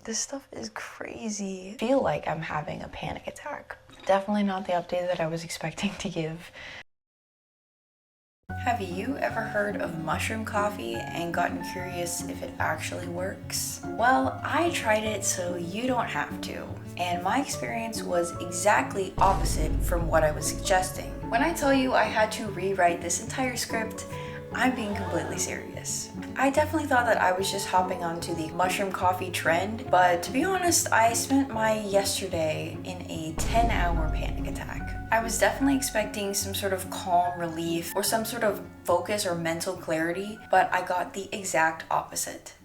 This stuff is crazy. I feel like I'm having a panic attack. Definitely not the update that I was expecting to give. Have you ever heard of mushroom coffee and gotten curious if it actually works? Well, I tried it so you don't have to, and my experience was exactly opposite from what I was suggesting. When I tell you I had to rewrite this entire script, I'm being completely serious. I definitely thought that I was just hopping onto the mushroom coffee trend, but to be honest, I spent my yesterday in a 10-hour panic attack. I was definitely expecting some sort of calm relief or some sort of focus or mental clarity, but I got the exact opposite.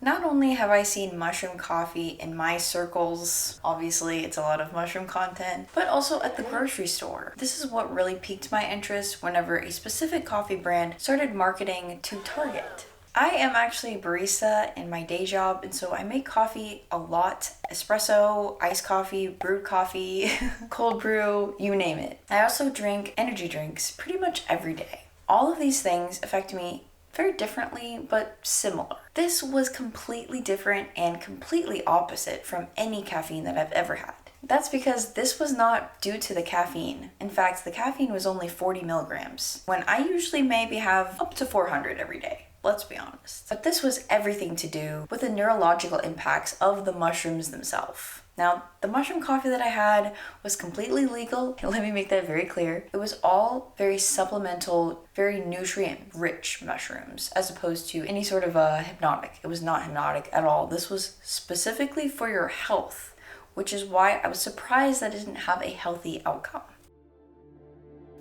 Not only have I seen mushroom coffee in my circles, obviously it's a lot of mushroom content, but also at the grocery store. This is what really piqued my interest whenever a specific coffee brand started marketing to Target. I am actually a barista in my day job, and so I make coffee a lot. Espresso, iced coffee, brewed coffee, cold brew, you name it. I also drink energy drinks pretty much every day. All of these things affect me very differently, but similar. This was completely different and completely opposite from any caffeine that I've ever had. That's because this was not due to the caffeine. In fact, the caffeine was only 40 milligrams, when I usually maybe have up to 400 every day. Let's be honest. But this was everything to do with the neurological impacts of the mushrooms themselves. Now, the mushroom coffee that I had was completely legal. Let me make that very clear. It was all very supplemental, very nutrient-rich mushrooms, as opposed to any sort of hypnotic. It was not hypnotic at all. This was specifically for your health, which is why I was surprised that it didn't have a healthy outcome.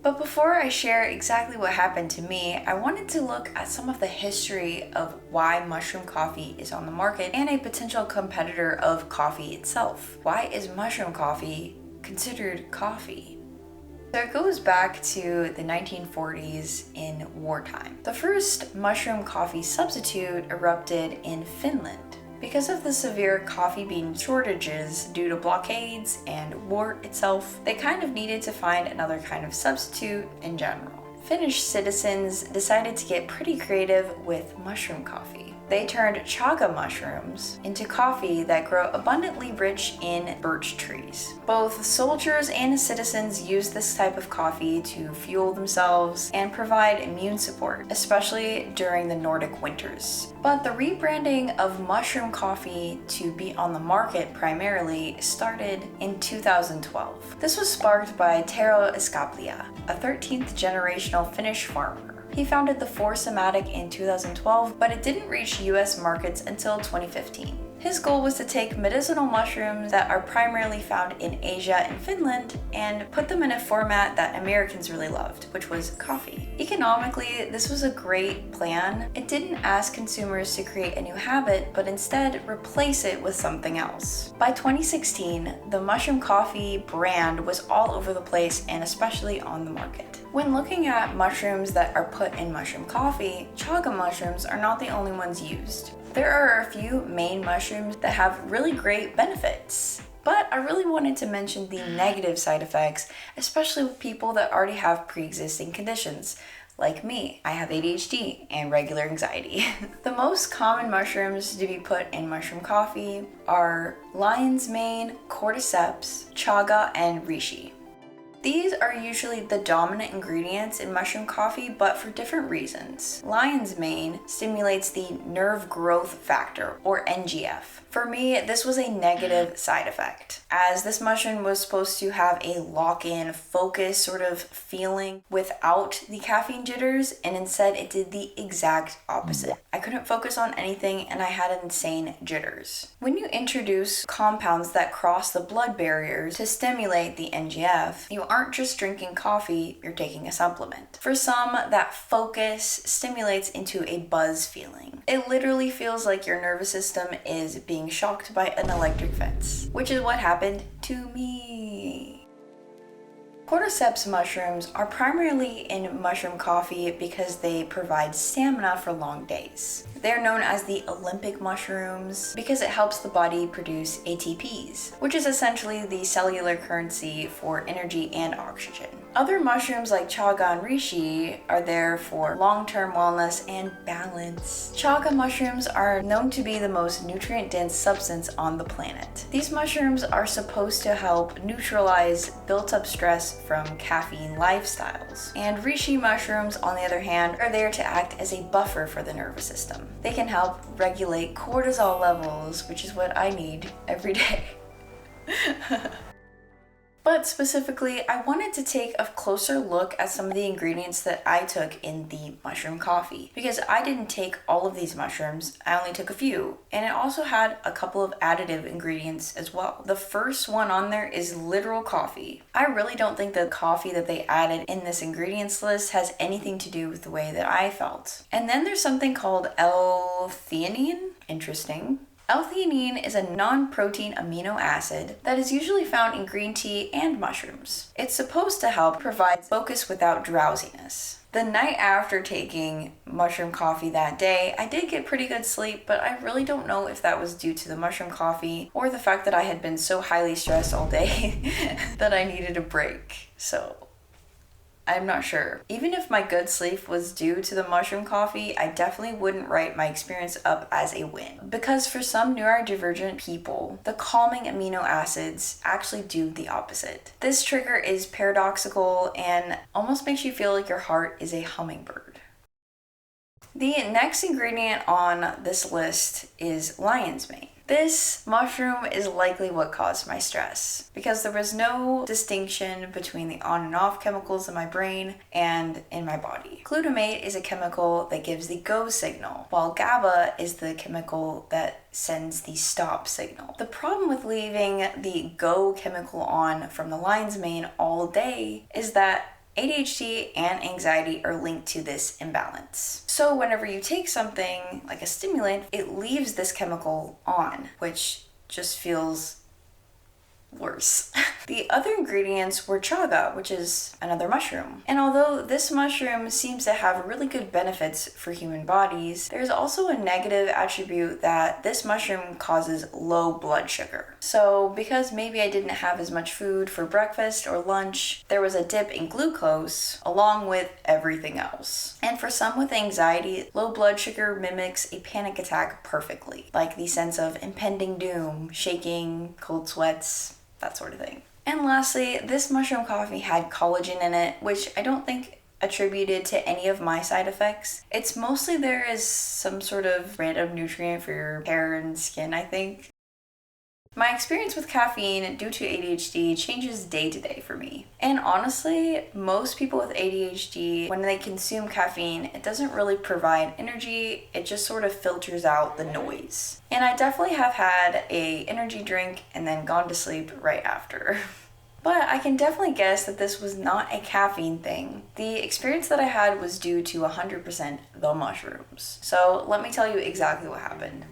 But before I share exactly what happened to me, I wanted to look at some of the history of why mushroom coffee is on the market and a potential competitor of coffee itself. Why is mushroom coffee considered coffee? So it goes back to the 1940s in wartime. The first mushroom coffee substitute erupted in Finland. Because of the severe coffee bean shortages due to blockades and war itself, they kind of needed to find another kind of substitute in general. Finnish citizens decided to get pretty creative with mushroom coffee. They turned chaga mushrooms into coffee that grow abundantly rich in birch trees. Both soldiers and citizens used this type of coffee to fuel themselves and provide immune support, especially during the Nordic winters. But the rebranding of mushroom coffee to be on the market primarily started in 2012. This was sparked by Tero Eskaplia, a 13th generational Finnish farmer. He founded the Somatic in 2012, but it didn't reach US markets until 2015. His goal was to take medicinal mushrooms that are primarily found in Asia and Finland and put them in a format that Americans really loved, which was coffee. Economically, this was a great plan. It didn't ask consumers to create a new habit, but instead replace it with something else. By 2016, the mushroom coffee brand was all over the place and especially on the market. When looking at mushrooms that are put in mushroom coffee, chaga mushrooms are not the only ones used. There are a few main mushrooms that have really great benefits, but I really wanted to mention the negative side effects, especially with people that already have pre-existing conditions. Like me, I have ADHD and regular anxiety. The most common mushrooms to be put in mushroom coffee are lion's mane, cordyceps, chaga, and reishi. These are usually the dominant ingredients in mushroom coffee, but for different reasons. Lion's mane stimulates the nerve growth factor, or NGF. For me, this was a negative side effect, as this mushroom was supposed to have a lock-in, focus sort of feeling without the caffeine jitters, and instead it did the exact opposite. I couldn't focus on anything and I had insane jitters. When you introduce compounds that cross the blood barriers to stimulate the NGF, you aren't just drinking coffee, you're taking a supplement. For some, that focus stimulates into a buzz feeling. It literally feels like your nervous system is being shocked by an electric fence, which is what happened to me. Cordyceps mushrooms are primarily in mushroom coffee because they provide stamina for long days. They're known as the Olympic mushrooms because it helps the body produce ATPs, which is essentially the cellular currency for energy and oxygen. Other mushrooms like chaga and reishi are there for long-term wellness and balance. Chaga mushrooms are known to be the most nutrient-dense substance on the planet. These mushrooms are supposed to help neutralize built-up stress from caffeine lifestyles. And reishi mushrooms, on the other hand, are there to act as a buffer for the nervous system. They can help regulate cortisol levels, which is what I need every day. But specifically, I wanted to take a closer look at some of the ingredients that I took in the mushroom coffee, because I didn't take all of these mushrooms, I only took a few, and it also had a couple of additive ingredients as well. The first one on there is literal coffee. I really don't think the coffee that they added in this ingredients list has anything to do with the way that I felt. And then there's something called L-theanine. Interesting. L-theanine is a non-protein amino acid that is usually found in green tea and mushrooms. It's supposed to help provide focus without drowsiness. The night after taking mushroom coffee that day, I did get pretty good sleep, but I really don't know if that was due to the mushroom coffee or the fact that I had been so highly stressed all day that I needed a break. So I'm not sure. Even if my good sleep was due to the mushroom coffee, I definitely wouldn't write my experience up as a win. Because for some neurodivergent people, the calming amino acids actually do the opposite. This trigger is paradoxical and almost makes you feel like your heart is a hummingbird. The next ingredient on this list is lion's mane. This mushroom is likely what caused my stress because there was no distinction between the on and off chemicals in my brain and in my body. Glutamate is a chemical that gives the go signal, while GABA is the chemical that sends the stop signal. The problem with leaving the go chemical on from the lion's mane all day is that ADHD and anxiety are linked to this imbalance. So whenever you take something like a stimulant, it leaves this chemical on, which just feels worse. The other ingredients were chaga, which is another mushroom. And although this mushroom seems to have really good benefits for human bodies, there's also a negative attribute that this mushroom causes low blood sugar. So because maybe I didn't have as much food for breakfast or lunch, there was a dip in glucose along with everything else. And for some with anxiety, low blood sugar mimics a panic attack perfectly, like the sense of impending doom, shaking, cold sweats, that sort of thing. And lastly, this mushroom coffee had collagen in it, which I don't think attributed to any of my side effects. It's mostly there as some sort of random nutrient for your hair and skin, I think. My experience with caffeine due to ADHD changes day to day for me. And honestly, most people with ADHD, when they consume caffeine, it doesn't really provide energy, it just sort of filters out the noise. And I definitely have had an energy drink and then gone to sleep right after. But I can definitely guess that this was not a caffeine thing. The experience that I had was due to 100% the mushrooms. So let me tell you exactly what happened.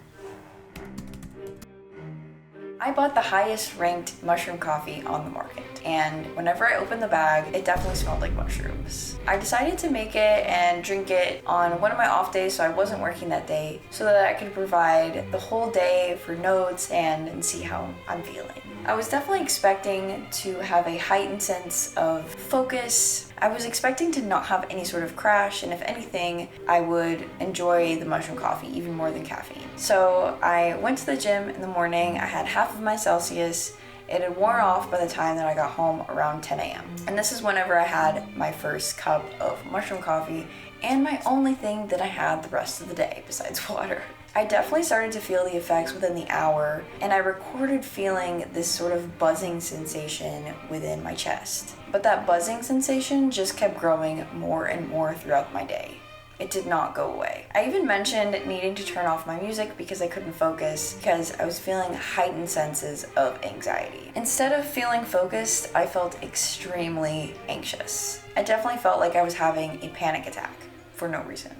I bought the highest ranked mushroom coffee on the market, and whenever I opened the bag, it definitely smelled like mushrooms. I decided to make it and drink it on one of my off days, so I wasn't working that day, so that I could provide the whole day for notes and see how I'm feeling. I was definitely expecting to have a heightened sense of focus. I was expecting to not have any sort of crash, and if anything, I would enjoy the mushroom coffee even more than caffeine. So I went to the gym in the morning, I had half of my Celsius. It had worn off by the time that I got home around 10 a.m. And this is whenever I had my first cup of mushroom coffee and my only thing that I had the rest of the day besides water. I definitely started to feel the effects within the hour, and I recorded feeling this sort of buzzing sensation within my chest. But that buzzing sensation just kept growing more and more throughout my day. It did not go away. I even mentioned needing to turn off my music because I couldn't focus because I was feeling heightened senses of anxiety. Instead of feeling focused, I felt extremely anxious. I definitely felt like I was having a panic attack for no reason.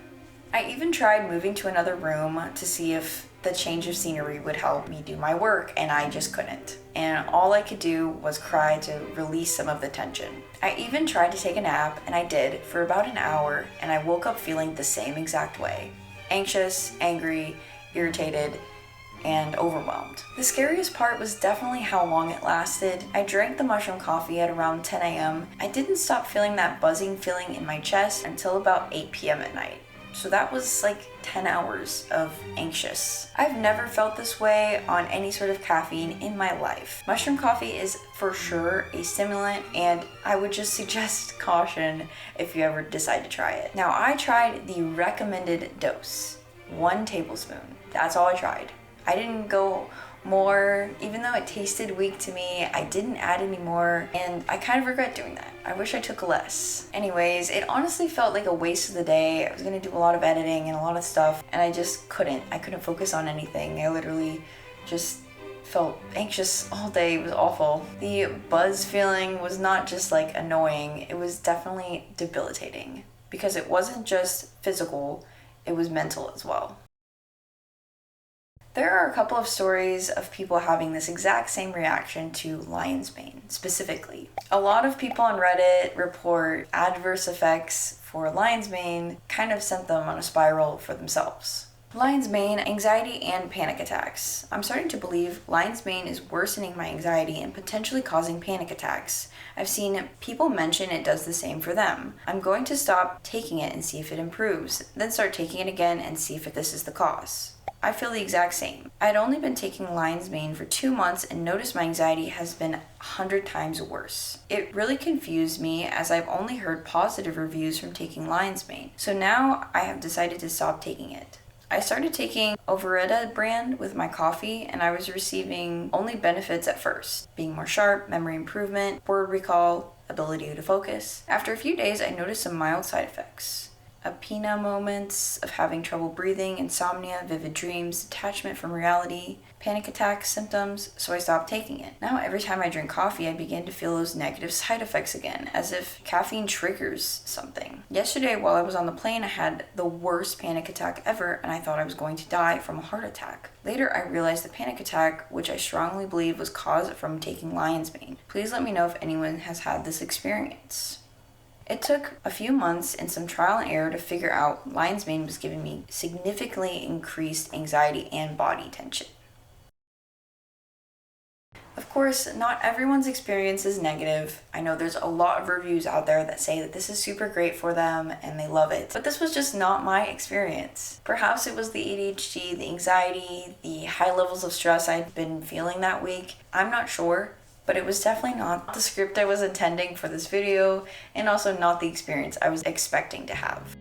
I even tried moving to another room to see if the change of scenery would help me do my work, and I just couldn't. And all I could do was cry to release some of the tension. I even tried to take a nap, and I did for about an hour, and I woke up feeling the same exact way. Anxious, angry, irritated, and overwhelmed. The scariest part was definitely how long it lasted. I drank the mushroom coffee at around 10 a.m. I didn't stop feeling that buzzing feeling in my chest until about 8 p.m. at night. So that was like 10 hours of anxious. I've never felt this way on any sort of caffeine in my life. Mushroom coffee is for sure a stimulant, and I would just suggest caution if you ever decide to try it. Now, I tried the recommended dose, 1 tablespoon. That's all I tried. I didn't go more, even though it tasted weak to me. I didn't add any more, and I kind of regret doing that. I wish I took less. Anyways, it honestly felt like a waste of the day. I was gonna do a lot of editing and a lot of stuff, and I just couldn't. I couldn't focus on anything. I literally just felt anxious all day. It was awful. The buzz feeling was not just like annoying, it was definitely debilitating, because it wasn't just physical, it was mental as well. There are a couple of stories of people having this exact same reaction to lion's mane, specifically. A lot of people on Reddit report adverse effects for lion's mane, kind of sent them on a spiral for themselves. Lion's mane, anxiety, and panic attacks. I'm starting to believe lion's mane is worsening my anxiety and potentially causing panic attacks. I've seen people mention it does the same for them. I'm going to stop taking it and see if it improves, then start taking it again and see if this is the cause. I feel the exact same. I'd only been taking lion's mane for 2 months and noticed my anxiety has been 100 times worse. It really confused me, as I've only heard positive reviews from taking lion's mane. So now I have decided to stop taking it. I started taking Overetta brand with my coffee, and I was receiving only benefits at first, being more sharp, memory improvement, word recall, ability to focus. After a few days, I noticed some mild side effects. Apnea moments of having trouble breathing, insomnia, vivid dreams, detachment from reality, panic attack symptoms, so I stopped taking it. Now every time I drink coffee, I begin to feel those negative side effects again, as if caffeine triggers something. Yesterday, while I was on the plane, I had the worst panic attack ever, and I thought I was going to die from a heart attack. Later, I realized the panic attack, which I strongly believe was caused from taking lion's mane. Please let me know if anyone has had this experience. It took a few months and some trial and error to figure out lion's mane was giving me significantly increased anxiety and body tension. Of course, not everyone's experience is negative. I know there's a lot of reviews out there that say that this is super great for them and they love it, but this was just not my experience. Perhaps it was the ADHD, the anxiety, the high levels of stress I'd been feeling that week. I'm not sure. But it was definitely not the script I was intending for this video, and also not the experience I was expecting to have.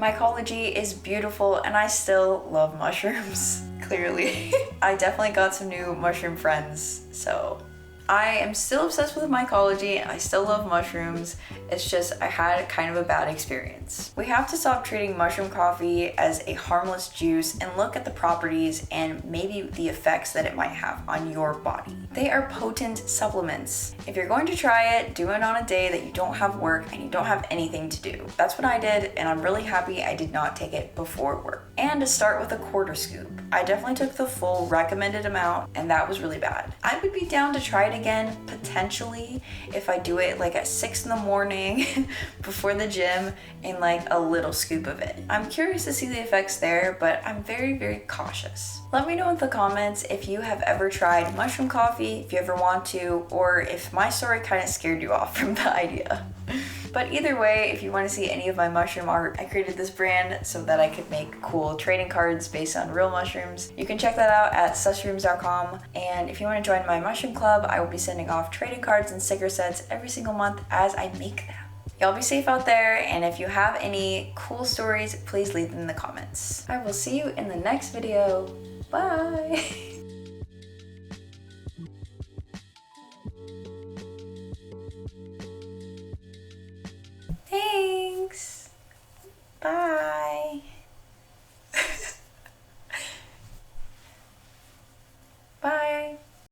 Mycology is beautiful, and I still love mushrooms, clearly. I definitely got some new mushroom friends, so I am still obsessed with mycology. I still love mushrooms. It's just I had kind of a bad experience. We have to stop treating mushroom coffee as a harmless juice and look at the properties and maybe the effects that it might have on your body. They are potent supplements. If you're going to try it, do it on a day that you don't have work and you don't have anything to do. That's what I did, and I'm really happy I did not take it before work. And to start with a quarter scoop. I definitely took the full recommended amount, and that was really bad. I would be down to try it again, potentially, if I do it like at 6 in the morning before the gym in like a little scoop of it. I'm curious to see the effects there, but I'm very, very cautious. Let me know in the comments if you have ever tried mushroom coffee, if you ever want to, or if my story kind of scared you off from the idea. But either way, if you want to see any of my mushroom art, I created this brand so that I could make cool trading cards based on real mushrooms. You can check that out at susrooms.com. And if you want to join my mushroom club, I will be sending off trading cards and sticker sets every single month as I make them. Y'all be safe out there, and if you have any cool stories, please leave them in the comments. I will see you in the next video. Bye!